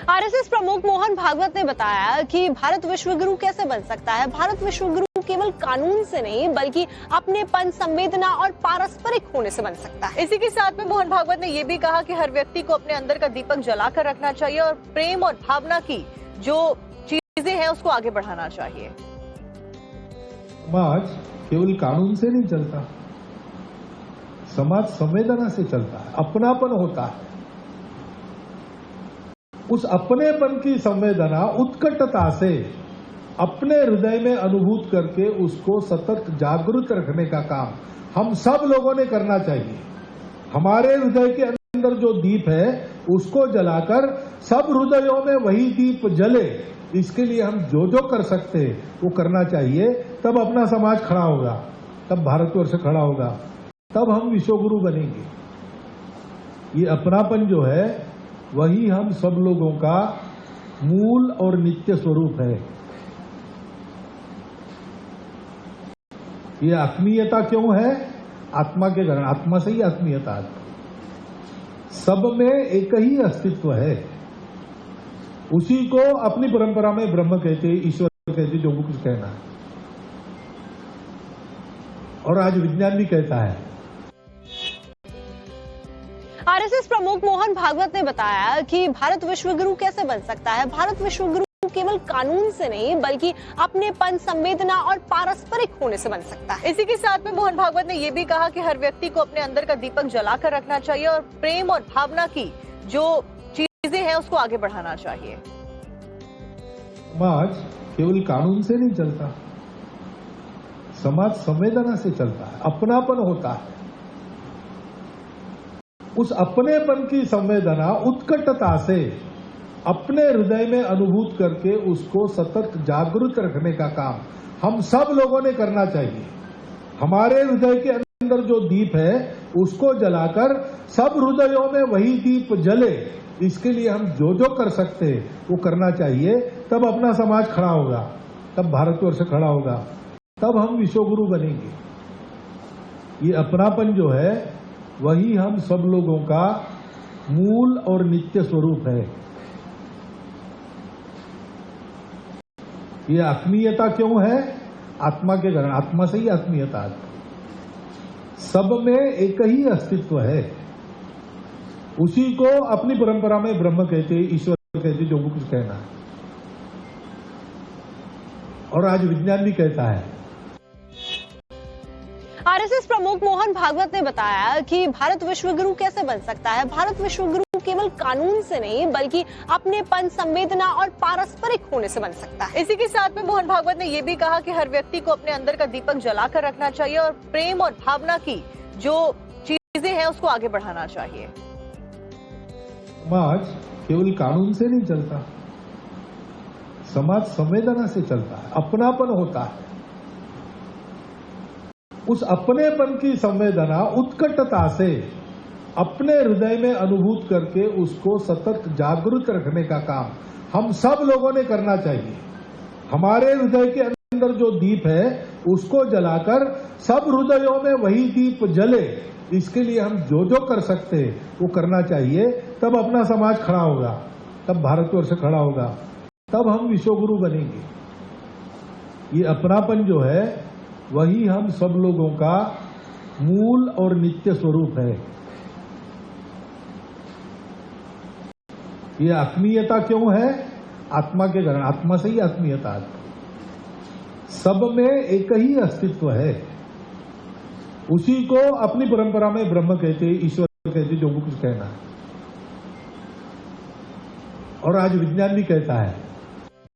RSS प्रमुख मोहन भागवत ने बताया कि भारत विश्व गुरु कैसे बन सकता है। भारत विश्व गुरु केवल कानून से नहीं बल्कि अपनेपन, संवेदना और पारस्परिक होने से बन सकता है। इसी के साथ में मोहन भागवत ने यह भी कहा कि हर व्यक्ति को अपने अंदर का दीपक जलाकर रखना चाहिए और प्रेम और भावना की जो चीजें हैं उसको आगे बढ़ाना चाहिए। समाज केवल कानून से नहीं चलता, समाज संवेदना से चलता है, अपनापन होता है। उस अपनेपन की संवेदना उत्कटता से अपने हृदय में अनुभूत करके उसको सतत जागृत रखने का काम हम सब लोगों ने करना चाहिए। हमारे हृदय के अंदर जो दीप है उसको जलाकर सब हृदयों में वही दीप जले, इसके लिए हम जो कर सकते हैं वो करना चाहिए। तब अपना समाज खड़ा होगा, तब भारतवर्ष खड़ा होगा, तब हम विश्वगुरु बनेंगे। ये अपनापन जो है वही हम सब लोगों का मूल और नित्य स्वरूप है। ये आत्मीयता क्यों है? आत्मा के कारण, आत्मा से ही आत्मीयता है। सब में एक ही अस्तित्व है, उसी को अपनी परंपरा में ब्रह्म कहते, ईश्वर कहते, जो कुछ कहना है, और आज विज्ञान भी कहता है। आरएसएस प्रमुख मोहन भागवत ने बताया कि भारत विश्व गुरु कैसे बन सकता है। भारत विश्व गुरु केवल कानून से नहीं बल्कि अपनेपन, संवेदना और पारस्परिक होने से बन सकता है। इसी के साथ में मोहन भागवत ने यह भी कहा कि हर व्यक्ति को अपने अंदर का दीपक जलाकर रखना चाहिए और प्रेम और भावना की जो चीजें हैं उसको आगे बढ़ाना चाहिए। समाज केवल कानून से नहीं चलता, समाज संवेदना से चलता है, अपनापन होता है। उस अपनेपन की संवेदना उत्कटता से अपने हृदय में अनुभूत करके उसको सतत जागृत रखने का काम हम सब लोगों ने करना चाहिए। हमारे हृदय के अंदर जो दीप है उसको जलाकर सब हृदयों में वही दीप जले, इसके लिए हम जो कर सकते हैं वो करना चाहिए। तब अपना समाज खड़ा होगा, तब भारतवर्ष खड़ा होगा, तब हम विश्वगुरु बनेंगे। ये अपनापन जो है वही हम सब लोगों का मूल और नित्य स्वरूप है। ये आत्मीयता क्यों है? आत्मा के कारण, आत्मा से ही आत्मीयता है। सब में एक ही अस्तित्व है, उसी को अपनी परंपरा में ब्रह्म कहते, ईश्वर कहते, जो कुछ कहना है, और आज विज्ञान भी कहता है। आरएसएस प्रमुख मोहन भागवत ने बताया कि भारत विश्व गुरु कैसे बन सकता है। भारत विश्व गुरु केवल कानून से नहीं बल्कि अपनेपन, संवेदना और पारस्परिक होने से बन सकता है। इसी के साथ में मोहन भागवत ने यह भी कहा कि हर व्यक्ति को अपने अंदर का दीपक जलाकर रखना चाहिए और प्रेम और भावना की जो चीजें हैं उसको आगे बढ़ाना चाहिए। समाज केवल कानून से नहीं चलता, समाज संवेदना से चलता है, अपनापन होता है। उस अपनेपन की संवेदना उत्कटता से अपने हृदय में अनुभूत करके उसको सतत जागृत रखने का काम हम सब लोगों ने करना चाहिए। हमारे हृदय के अंदर जो दीप है उसको जलाकर सब हृदयों में वही दीप जले, इसके लिए हम जो कर सकते हैं वो करना चाहिए। तब अपना समाज खड़ा होगा, तब भारतवर्ष खड़ा होगा, तब हम विश्वगुरु बनेंगे। ये अपनापन जो है वही हम सब लोगों का मूल और नित्य स्वरूप है। ये आत्मीयता क्यों है? आत्मा के कारण, आत्मा से ही आत्मीयता है। सब में एक ही अस्तित्व है, उसी को अपनी परंपरा में ब्रह्म कहते, ईश्वर कहते, जो कुछ कहना है, और आज विज्ञान भी कहता है।